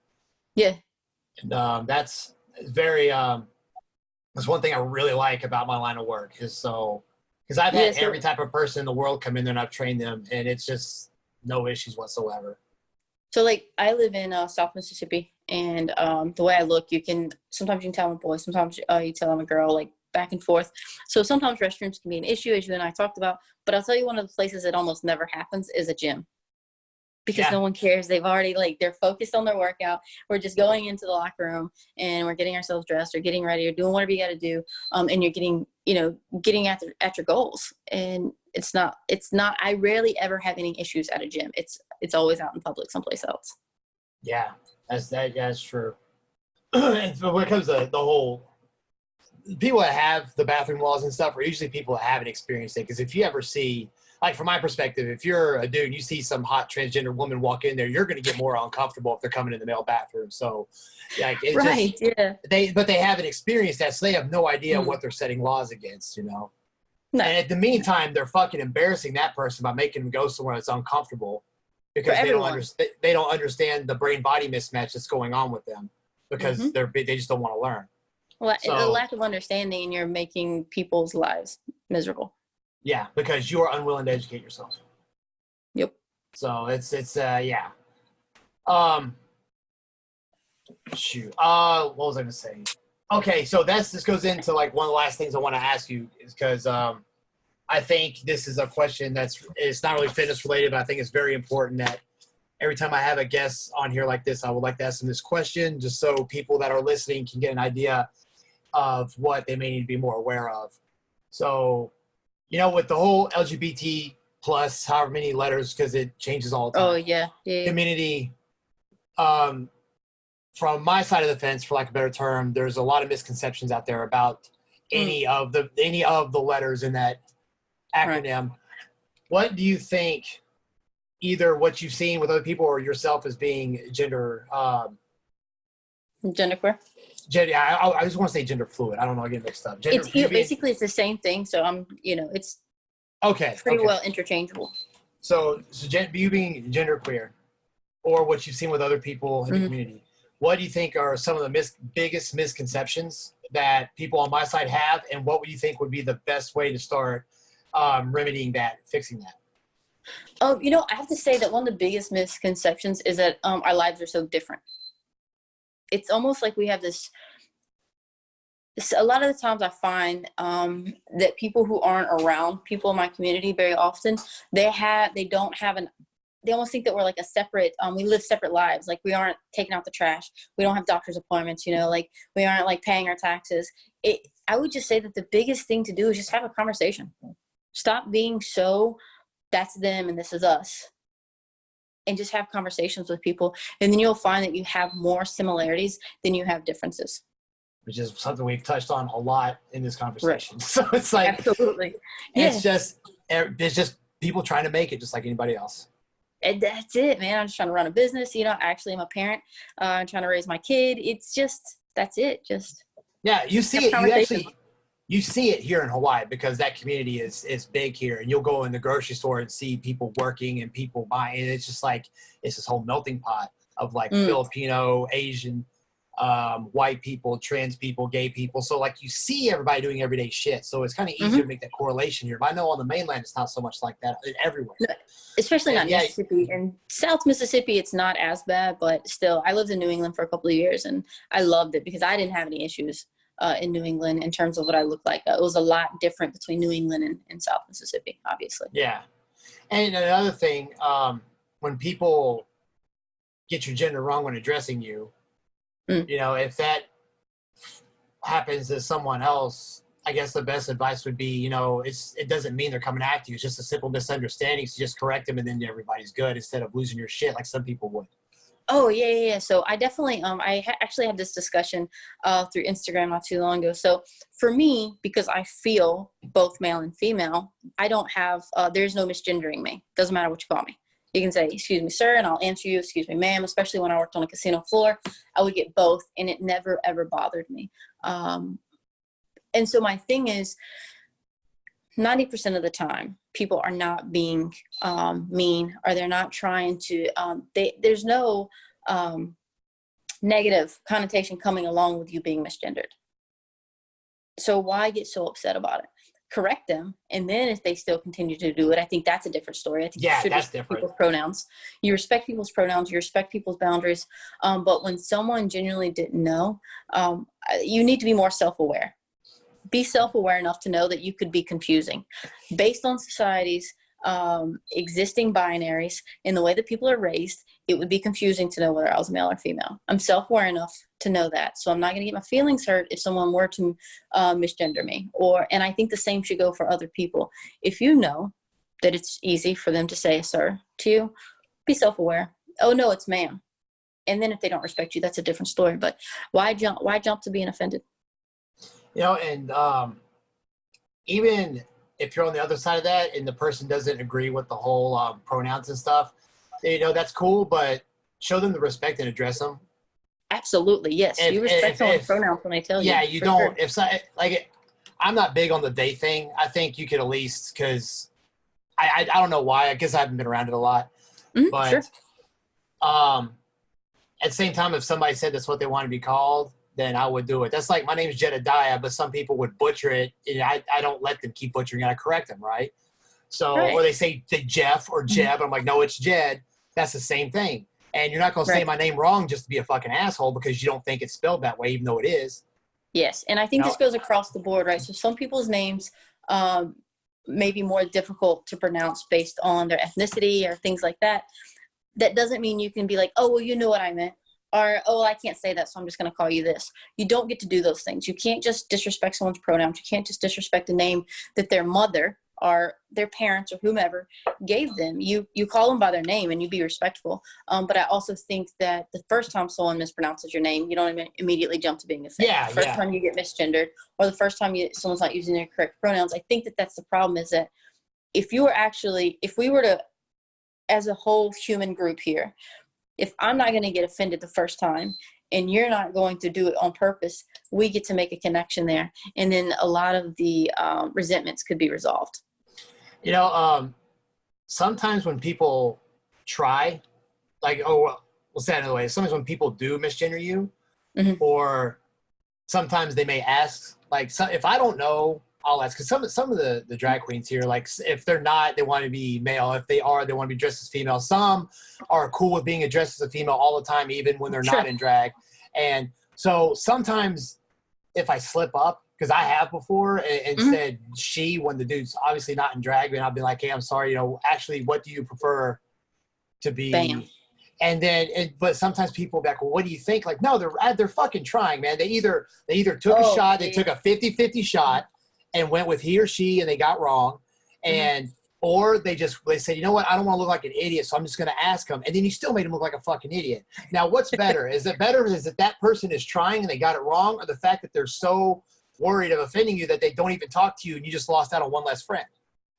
Yeah. And that's very that's one thing I really like about my line of work is because I've had Yeah. every type of person in the world come in there and I've trained them, and it's just no issues whatsoever. So like I live in South Mississippi, and the way I look, sometimes you can tell I'm a boy, sometimes you tell I'm a girl, like back and forth. So sometimes restrooms can be an issue, as you and I talked about. But I'll tell you, one of the places that almost never happens is a gym, because Yeah. no one cares. They've already they're focused on their workout. We're just going into the locker room and we're getting ourselves dressed or getting ready or doing whatever you got to do. And you're getting at your goals. And it's not, I rarely ever have any issues at a gym. It's always out in public someplace else. Yeah, that's true. And so when it comes to the whole people that have the bathroom laws and stuff are usually people that haven't experienced it. Because if you ever see, like from my perspective, if you're a dude and you see some hot transgender woman walk in there, you're going to get more uncomfortable if they're coming in the male bathroom. So, like, it's Right. just, Yeah. but they haven't experienced that, so they have no idea Mhm. what they're setting laws against, you know. No. And at the meantime, they're fucking embarrassing that person by making them go somewhere that's uncomfortable because For they don't everyone. they don't understand the brain body mismatch that's going on with them because Mhm. they just don't want to learn. Well, the So lack of understanding, and you're making people's lives miserable. yeah, because you are unwilling to educate yourself. Yep. So it's yeah. Shoot. What was I gonna say? Okay, so this goes into like one of the last things I want to ask you is because I think this is a question it's not really fitness related, but I think it's very important that every time I have a guest on here like this, I would like to ask them this question just so people that are listening can get an idea of what they may need to be more aware of. So, with the whole LGBT plus however many letters, because it changes all the time. Oh yeah. Yeah. Community, from my side of the fence, for lack of a better term, there's a lot of misconceptions out there about any of the letters in that acronym. Right. What do you think, either what you've seen with other people or yourself as being genderqueer? I just want to say gender fluid. I don't know. I get mixed up. Basically it's the same thing. So it's pretty well interchangeable. So you being genderqueer, or what you've seen with other people in the community, what do you think are some of the biggest misconceptions that people on my side have, and what would you think would be the best way to start remedying that, fixing that? I have to say that one of the biggest misconceptions is that our lives are so different. It's almost like we have this a lot of the times I find that people who aren't around people in my community very often, they almost think that we're like a separate, we live separate lives. Like we aren't taking out the trash. We don't have doctor's appointments, like we aren't like paying our taxes. I would just say that the biggest thing to do is just have a conversation. Stop being so that's them and this is us. And just have conversations with people. And then you'll find that you have more similarities than you have differences. Which is something we've touched on a lot in this conversation. Right. So it's like, absolutely. It's just people trying to make it just like anybody else. And that's it, man. I'm just trying to run a business. actually I'm a parent. I'm trying to raise my kid. It's just, that's it. Just. Yeah. You see it. You see it here in Hawaii because that community is big here, and you'll go in the grocery store and see people working and people buying. And it's just like, it's this whole melting pot of like Filipino, Asian, white people, trans people, gay people. So like you see everybody doing everyday shit. So it's kind of easier to make that correlation here. But I know on the mainland, it's not so much like that everywhere. Especially not Mississippi. And South Mississippi, it's not as bad, but still, I lived in New England for a couple of years and I loved it because I didn't have any issues in New England in terms of what I looked like. It was a lot different between New England and South Mississippi, obviously. Yeah. And another thing, when people get your gender wrong when addressing you, if that happens to someone else, I guess the best advice would be, you know, it doesn't mean they're coming after you. It's just a simple misunderstanding. So just correct them and then everybody's good instead of losing your shit like some people would. Oh, yeah. So I definitely, actually had this discussion through Instagram not too long ago. So for me, because I feel both male and female, I don't have, there's no misgendering me. Doesn't matter what you call me. You can say, excuse me, sir, and I'll answer you, excuse me, ma'am, especially when I worked on a casino floor. I would get both, and it never, ever bothered me. And so my thing is, 90% of the time, people are not being mean, or they're not trying to, there's no negative connotation coming along with you being misgendered. So why get so upset about it? Correct them, and then if they still continue to do it, I think that's a different story. I think you should respect people's pronouns. You respect people's pronouns. You respect people's boundaries. But when someone genuinely didn't know, you need to be more self-aware. Be self-aware enough to know that you could be confusing based on society's existing binaries and the way that people are raised. It would be confusing to know whether I was male or female. I'm self-aware enough to know that, so I'm not going to get my feelings hurt if someone were to misgender me. And I think the same should go for other people. If you know that it's easy for them to say sir to you, be self-aware. Oh no, it's ma'am. And then if they don't respect you, that's a different story. But why jump to being offended? You know, and even if you're on the other side of that and the person doesn't agree with the whole pronouns and stuff, you know, that's cool, but show them the respect and address them. Absolutely, yes. You respect someone's pronouns when they tell you. Yeah, you don't. Sure. I'm not big on the they thing. I think you could at least, because I don't know why. I guess I haven't been around it a lot. But sure. At the same time, if somebody said that's what they want to be called, then I would do it. That's like, my name is Jedediah, but some people would butcher it. And I don't let them keep butchering it. I correct them, right? So, right. Or they say Jeff or Jeb. I'm like, no, it's Jed. That's the same thing. And you're not going to say my name wrong just to be a fucking asshole because you don't think it's spelled that way, even though it is. Yes. And I think this goes across the board, right? So some people's names may be more difficult to pronounce based on their ethnicity or things like that. That doesn't mean you can be like, oh, well, you know what I meant. Or, oh, I can't say that, so I'm just going to call you this. You don't get to do those things. You can't just disrespect someone's pronouns. You can't just disrespect a name that their mother or their parents or whomever gave them. You call them by their name and you be respectful. But I also think that the first time someone mispronounces your name, you don't immediately jump to being offended. Yeah, the first time you get misgendered, or the first time someone's not using their correct pronouns, I think that that's the problem, is that if we were to, as a whole human group here, if I'm not going to get offended the first time and you're not going to do it on purpose, we get to make a connection there. And then a lot of the resentments could be resolved. You know, sometimes when people try, like, we'll say it another way. Sometimes when people do misgender you, or sometimes they may ask, like, if I don't know, I'll ask. Because some of the drag queens here, like, if they're not, they want to be male. If they are, they want to be dressed as female. Some are cool with being addressed as a female all the time, even when they're not in drag. And so sometimes if I slip up, because I have before, and said she, when the dude's obviously not in drag, and I'll be like, hey, I'm sorry, you know, actually, what do you prefer to be? Bam. And then, but sometimes people are like, well, what do you think? Like, no, they're fucking trying, man. They either took a shot, they took a 50-50 shot and went with he or she, and they got wrong, and or they said, you know what, I don't want to look like an idiot, so I'm just going to ask them, and then you still made them look like a fucking idiot. Now, what's better? Is it that person is trying and they got it wrong, or the fact that they're so worried of offending you that they don't even talk to you and you just lost out on one less friend?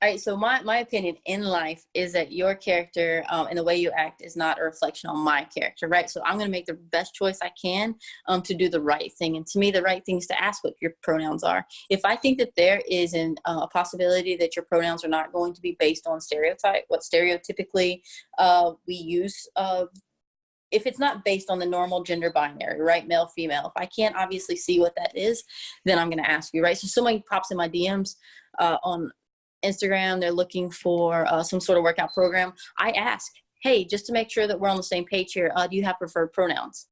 All right, so my opinion in life is that your character and the way you act is not a reflection on my character, right? So I'm going to make the best choice I can to do the right thing. And to me, the right thing is to ask what your pronouns are. If I think that there is a possibility that your pronouns are not going to be based on stereotype, what stereotypically we use, if it's not based on the normal gender binary, right, male, female, if I can't obviously see what that is, then I'm going to ask you, right? So somebody pops in my DMs on Instagram, they're looking for some sort of workout program. I ask, hey, just to make sure that we're on the same page here, do you have preferred pronouns?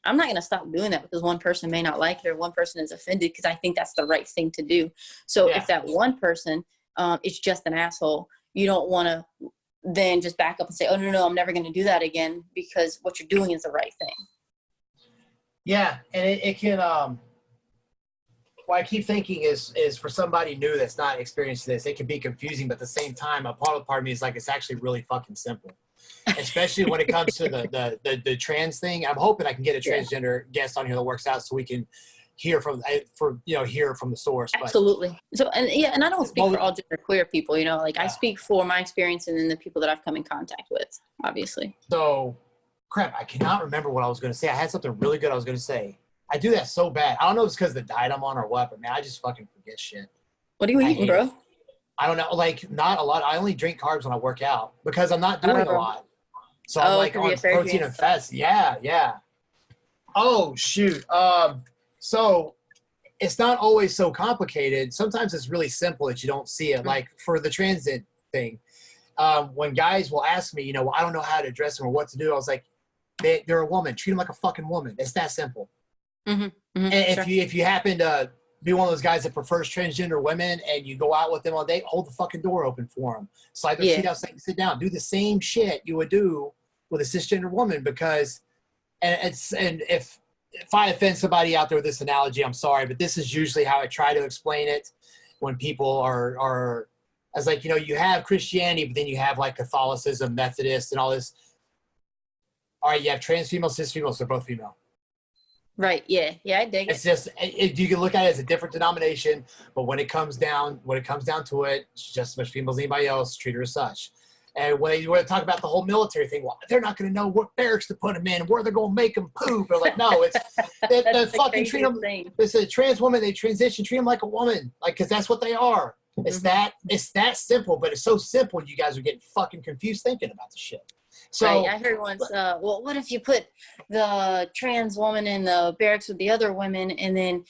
I'm not going to stop doing that because one person may not like it or one person is offended, because I think that's the right thing to do. So if that one person is just an asshole, you don't want to then just back up and say, oh, no, I'm never going to do that again, because what you're doing is the right thing. Yeah, and it can what I keep thinking is for somebody new that's not experienced this, it can be confusing, but at the same time, a part of me is like, it's actually really fucking simple. Especially when it comes to the trans thing. I'm hoping I can get a transgender guest on here that works out so we can hear from the source. But, absolutely. So, and I don't speak for all gender queer people, you know, like I speak for my experience and then the people that I've come in contact with, obviously. So, crap, I cannot remember what I was going to say. I had something really good I was going to say. I do that so bad. I don't know if it's because of the diet I'm on or what, but man, I just fucking forget shit. What are you eating, bro? I don't know. Like, not a lot. I only drink carbs when I work out because I'm not doing a lot. So I'm like on protein and fats. Yeah. Oh, shoot. So it's not always so complicated. Sometimes it's really simple that you don't see it. Like for the transit thing, when guys will ask me, you know, I don't know how to address them or what to do. I was like, they're a woman. Treat them like a fucking woman. It's that simple. And if you happen to be one of those guys that prefers transgender women and you go out with them all day, hold the fucking door open for them. Slide their seat outside, sit down. Do the same shit you would do with a cisgender woman because if I offend somebody out there with this analogy, I'm sorry, but this is usually how I try to explain it when people are as like, you know, you have Christianity, but then you have like Catholicism, Methodist, and all this. All right, you have trans females, cis females, they're both female. Right. Yeah. I dig it. It's just you can look at it as a different denomination, but when it comes down to it, it's just as much females as anybody else. Treat her as such. And when you want to talk about the whole military thing, well, they're not going to know what barracks to put them in, where they're going to make them poop. Or like, no, it's the fucking treat them. It's a trans woman. They transition, treat them like a woman, like because that's what they are. It's that simple, but it's so simple. You guys are getting fucking confused thinking about the shit. So right. I heard once, well, what if you put the trans woman in the barracks with the other women and then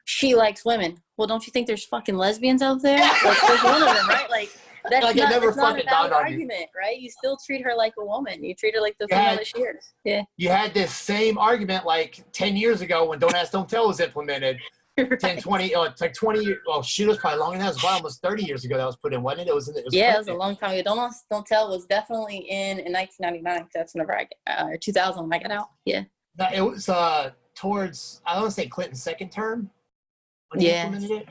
she likes women? Well, don't you think there's fucking lesbians out there? Like, there's one of them, right? Like, that's like not a valid argument, right? You still treat her like a woman. You treat her like the female that she is. Yeah. You had this same argument like 10 years ago when Don't Ask, Don't Tell was implemented. Right. 10, 20, it's like 20 years. Well, shoot, it was probably longer than that. It was probably almost 30 years ago that was put in, wasn't it? It was a long time ago. Don't Tell was definitely in 1999. That's whenever or 2000 when I got out. Yeah. It was towards, I don't want to say Clinton's second term when he implemented it.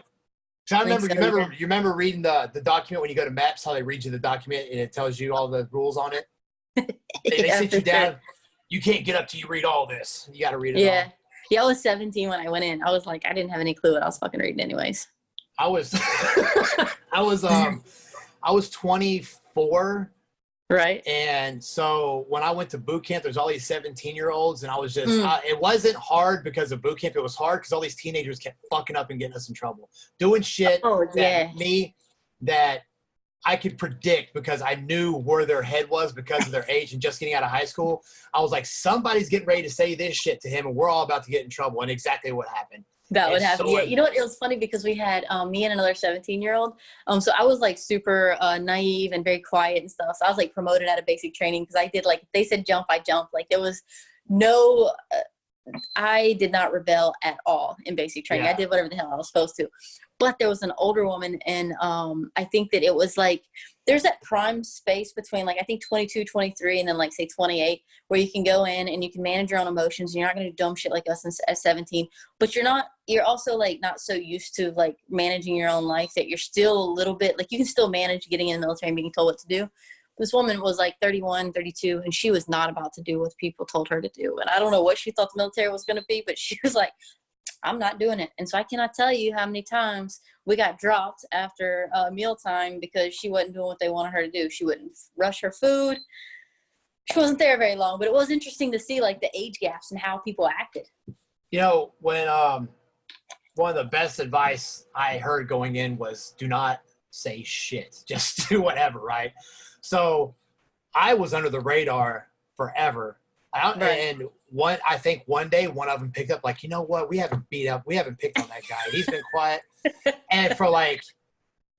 So I remember, you remember reading the document when you go to Maps, how they read you the document and it tells you all the rules on it? They sit you down. You can't get up till you read all this. You got to read it all. Yeah, I was 17 when I went in. I was like, I didn't have any clue what I was fucking reading anyways. I was 24. Right. And so when I went to boot camp, there's all these 17-year-olds and I was just, it wasn't hard because of boot camp. It was hard because all these teenagers kept fucking up and getting us in trouble. Doing shit that I could predict because I knew where their head was because of their age and just getting out of high school. I was like, somebody's getting ready to say this shit to him and we're all about to get in trouble. And exactly what happened. That would happen. Yeah. You know what? It was funny because we had me and another 17-year-old. So I was like super naive and very quiet and stuff. So I was like promoted out of basic training because I did like, they said jump, I jumped. Like there was no, I did not rebel at all in basic training. I did whatever the hell I was supposed to. But there was an older woman, and I think that it was like there's that prime space between like I think 22, 23, and then like say 28, where you can go in and you can manage your own emotions. And you're not going to do dumb shit like us at 17, but you're also like not so used to like managing your own life that you're still a little bit like you can still manage getting in the military and being told what to do. This woman was like 31, 32, and she was not about to do what people told her to do. And I don't know what she thought the military was going to be, but she was like, I'm not doing it. And so I cannot tell you how many times we got dropped after mealtime because she wasn't doing what they wanted her to do. She wouldn't rush her food. She wasn't there very long, but it was interesting to see like the age gaps and how people acted. You know, when one of the best advice I heard going in was do not say shit, just do whatever, right? So I was under the radar forever. And I think one day one of them picked up like, you know what? We haven't picked on that guy. He's been quiet. And for like,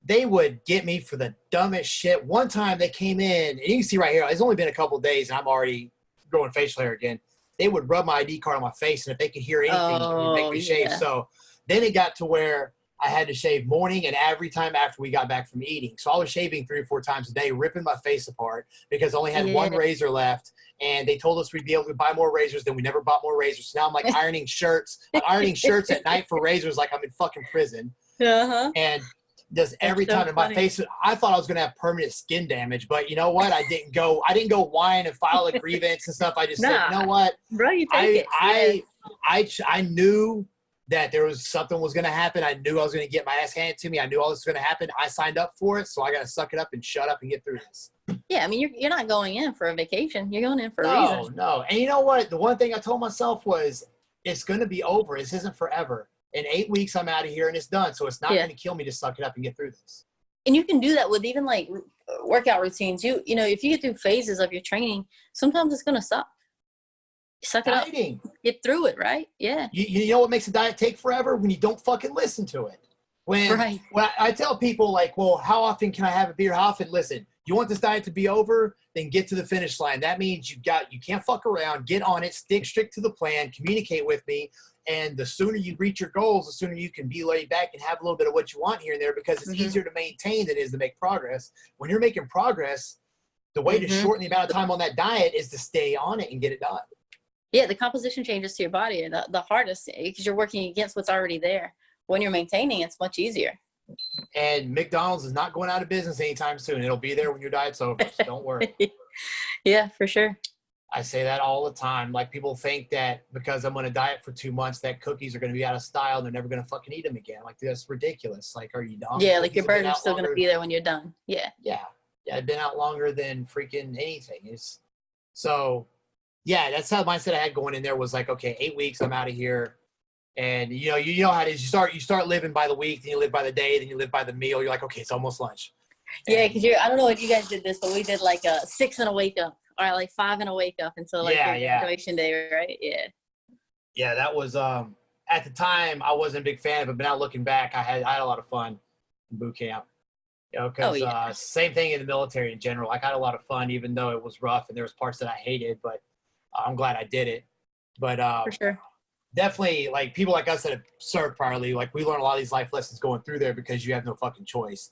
they would get me for the dumbest shit. One time they came in, and you can see right here, it's only been a couple of days and I'm already growing facial hair again. They would rub my ID card on my face, and if they could hear anything, it would make me shave. So then it got to where I had to shave morning and every time after we got back from eating. So I was shaving 3 or 4 times a day, ripping my face apart because I only had one razor left. And they told us we'd be able to buy more razors. Then we never bought more razors. So now I'm like ironing shirts. I'm ironing shirts at night for razors like I'm in fucking prison. And just every time in my face, I thought I was going to have permanent skin damage. But you know what? I didn't go whine and file a grievance and stuff. I just said, you know what? Bro, you take it. I knew that there was something was going to happen. I knew I was going to get my ass handed to me. I knew all this was going to happen. I signed up for it, so I got to suck it up and shut up and get through this. Yeah, I mean, you're not going in for a vacation. You're going in for a reason. No. And you know what? The one thing I told myself was, it's going to be over. This isn't forever. In 8 weeks, I'm out of here and it's done. So it's not going to kill me to suck it up and get through this. And you can do that with even like workout routines. You know, if you get through phases of your training, sometimes it's going to suck. Suck it up. Get through it, right? Yeah. You know what makes a diet take forever? When you don't fucking listen to it. When I tell people like, well, how often can I have a beer? How often? Listen, you want this diet to be over? Then get to the finish line. That means you can't fuck around. Get on it. Stick strict to the plan. Communicate with me. And the sooner you reach your goals, the sooner you can be laid back and have a little bit of what you want here and there, because it's easier to maintain than it is to make progress. When you're making progress, the way to shorten the amount of time on that diet is to stay on it and get it done. Yeah, the composition changes to your body are the hardest because you're working against what's already there. When you're maintaining, it's much easier. And McDonald's is not going out of business anytime soon. It'll be there when your diet's over, so don't worry. Yeah, for sure. I say that all the time. Like, people think that because I'm on a diet for 2 months that cookies are going to be out of style and they're never going to fucking eat them again. Like, that's ridiculous. Like, are you dumb? Yeah, like your burger's still going to be there when you're done. Yeah. Yeah, it's been out longer than freaking anything. So, yeah, that's how the mindset I had going in there was like, okay, 8 weeks, I'm out of here. And you know how it is. You start living by the week, then you live by the day, then you live by the meal. You're like, okay, it's almost lunch. Yeah, because I don't know if you guys did this, but we did like a 6 and a wake up, or like 5 and a wake up until like your graduation day, right? Yeah. Yeah, that was at the time I wasn't a big fan of it, but now looking back, I had a lot of fun in boot camp. You know, because same thing in the military in general. Like, I had a lot of fun, even though it was rough and there was parts that I hated, but I'm glad I did it. But for sure. Definitely, like, people like us that have served priorly, like, we learn a lot of these life lessons going through there because you have no fucking choice.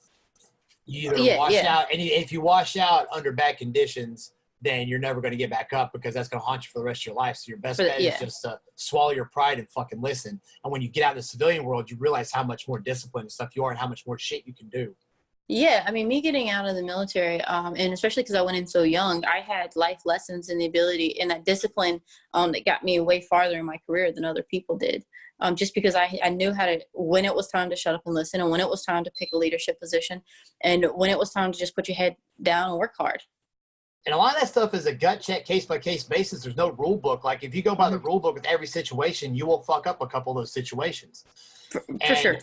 You either wash out, and if you wash out under bad conditions, then you're never going to get back up because that's going to haunt you for the rest of your life. So your best bet is just to swallow your pride and fucking listen. And when you get out in the civilian world, you realize how much more disciplined and stuff you are and how much more shit you can do. Yeah, I mean, me getting out of the military, and especially because I went in so young, I had life lessons and the ability and that discipline that got me way farther in my career than other people did. Just because I knew when it was time to shut up and listen, and when it was time to pick a leadership position, and when it was time to just put your head down and work hard. And a lot of that stuff is a gut check, case-by-case basis. There's no rule book. Like, if you go by the rule book with every situation, you will fuck up a couple of those situations. For sure.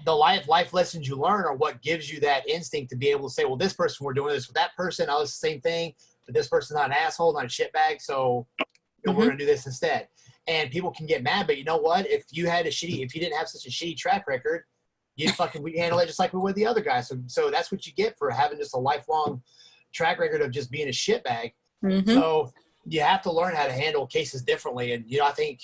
The life lessons you learn are what gives you that instinct to be able to say, well, this person, we're doing this with that person. I was the same thing, but this person's not an asshole, not a shitbag. So we're going to do this instead. And people can get mad, but you know what? If you didn't have such a shitty track record, we'd handle it just like we would the other guys. So that's what you get for having just a lifelong track record of just being a shitbag. So you have to learn how to handle cases differently. And, I think,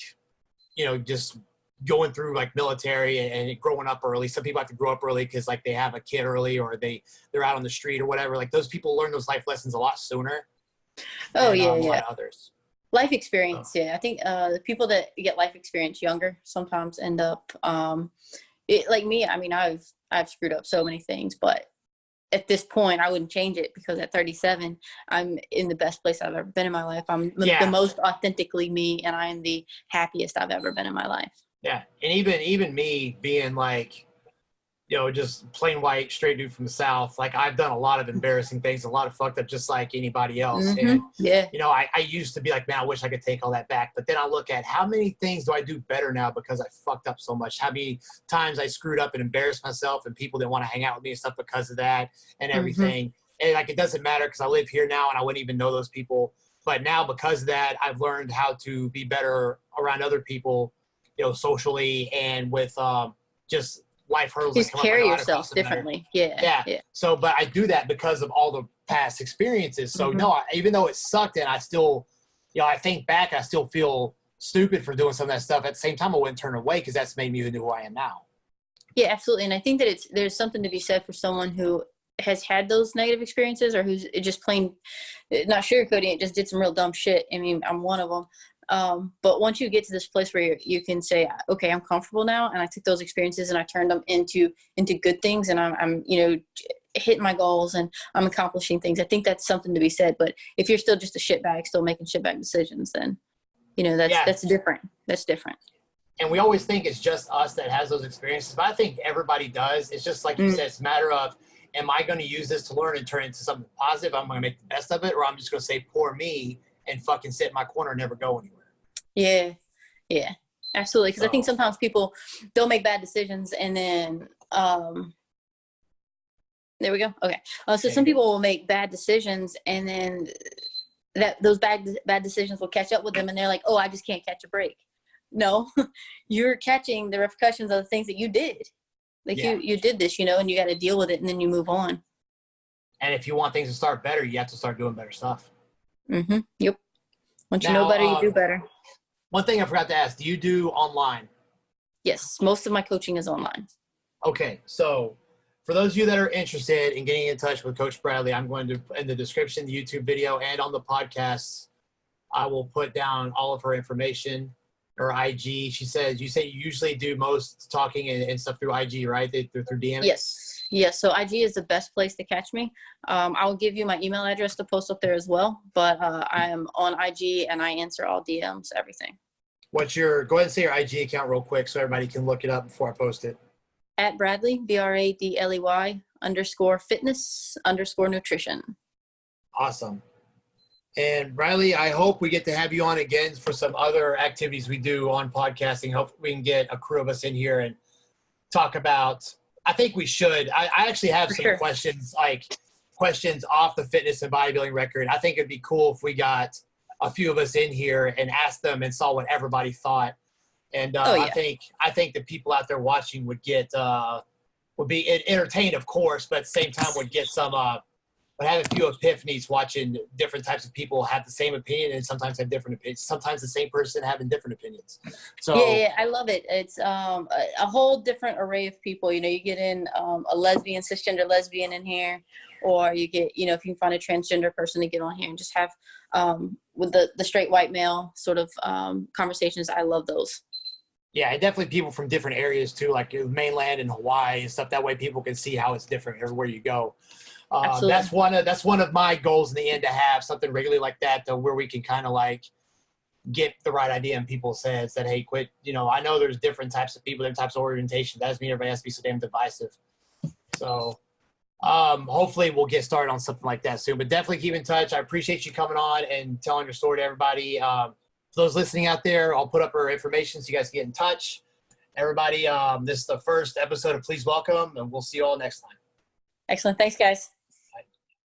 just going through like military and growing up early. Some people have to grow up early because like they have a kid early or they're out on the street or whatever. Like, those people learn those life lessons a lot sooner. Than others. Life experience. Yeah. I think the people that get life experience younger sometimes end up like me. I mean, I've screwed up so many things, but at this point I wouldn't change it because at 37, I'm in the best place I've ever been in my life. I'm the most authentically me, and I am the happiest I've ever been in my life. Yeah. And even me being like, just plain white, straight dude from the South, like, I've done a lot of embarrassing things, a lot of fucked up, just like anybody else. And, I used to be like, man, I wish I could take all that back. But then I look at how many things do I do better now because I fucked up so much. How many times I screwed up and embarrassed myself and people didn't want to hang out with me and stuff because of that and everything. And like, it doesn't matter because I live here now and I wouldn't even know those people. But now because of that, I've learned how to be better around other people, socially and with just life hurdles. Just carry yourself differently. Yeah. So, but I do that because of all the past experiences. So even though it sucked and I still, I think back, I still feel stupid for doing some of that stuff. At the same time, I wouldn't turn away because that's made me who I am now. Yeah, absolutely. And I think that there's something to be said for someone who has had those negative experiences, or who's just plain not sugarcoating it, just did some real dumb shit. I mean, I'm one of them. But once you get to this place where you can say, okay, I'm comfortable now, and I took those experiences and I turned them into good things, and I'm hitting my goals and I'm accomplishing things. I think that's something to be said. But if you're still just a shitbag, still making shitbag decisions, then that's different. That's different. And we always think it's just us that has those experiences, but I think everybody does. It's just like you said, it's a matter of, am I going to use this to learn and turn it into something positive? I'm going to make the best of it, or I'm just going to say, poor me, and fucking sit in my corner and never go anywhere. Yeah, absolutely. Because I think sometimes people, they'll make bad decisions, and then there we go. Okay. So some people will make bad decisions, and then those bad decisions will catch up with them, and they're like, oh, I just can't catch a break. No, you're catching the repercussions of the things that you did. Like you did this, and you got to deal with it, and then you move on. And if you want things to start better, you have to start doing better stuff. Mm-hmm. Yep. Once you know better, you do better. One thing I forgot to ask, do you do online? Yes. Most of my coaching is online. Okay. So for those of you that are interested in getting in touch with Coach Bradley, I'm going to, in the description, the YouTube video, and on the podcast, I will put down all of her information. Or IG. She says, you say you usually do most talking and stuff through IG, right? Through DM? Yes. So IG is the best place to catch me. I'll give you my email address to post up there as well. But I am on IG and I answer all DMs, everything. Go ahead and say your IG account real quick so everybody can look it up before I post it. At Bradley, Bradley _fitness_nutrition. Awesome. And Bradley, I hope we get to have you on again for some other activities we do on podcasting. Hope we can get a crew of us in here and talk about, I think we should. I actually have some questions off the fitness and bodybuilding record. I think it'd be cool if we got a few of us in here and asked them and saw what everybody thought. And I think the people out there watching would be entertained, of course, but at the same time would get some but have a few epiphanies watching different types of people have the same opinion and sometimes have different opinions. Sometimes the same person having different opinions. So yeah, I love it. It's a whole different array of people. You get in a lesbian, cisgender lesbian in here, or you get, if you can find a transgender person to get on here and just have with the straight white male sort of conversations. I love those. Yeah, and definitely people from different areas too, like mainland and Hawaii and stuff. That way people can see how it's different everywhere you go. That's one of my goals in the end, to have something regularly like that, though, where we can kind of like get the right idea in people's heads that, hey, quit. I know there's different types of people, different types of orientation. That doesn't mean everybody has to be so damn divisive. So hopefully we'll get started on something like that soon. But definitely keep in touch. I appreciate you coming on and telling your story to everybody. For those listening out there, I'll put up her information so you guys can get in touch. Everybody, this is the first episode of Please Welcome, and we'll see you all next time. Excellent. Thanks, guys.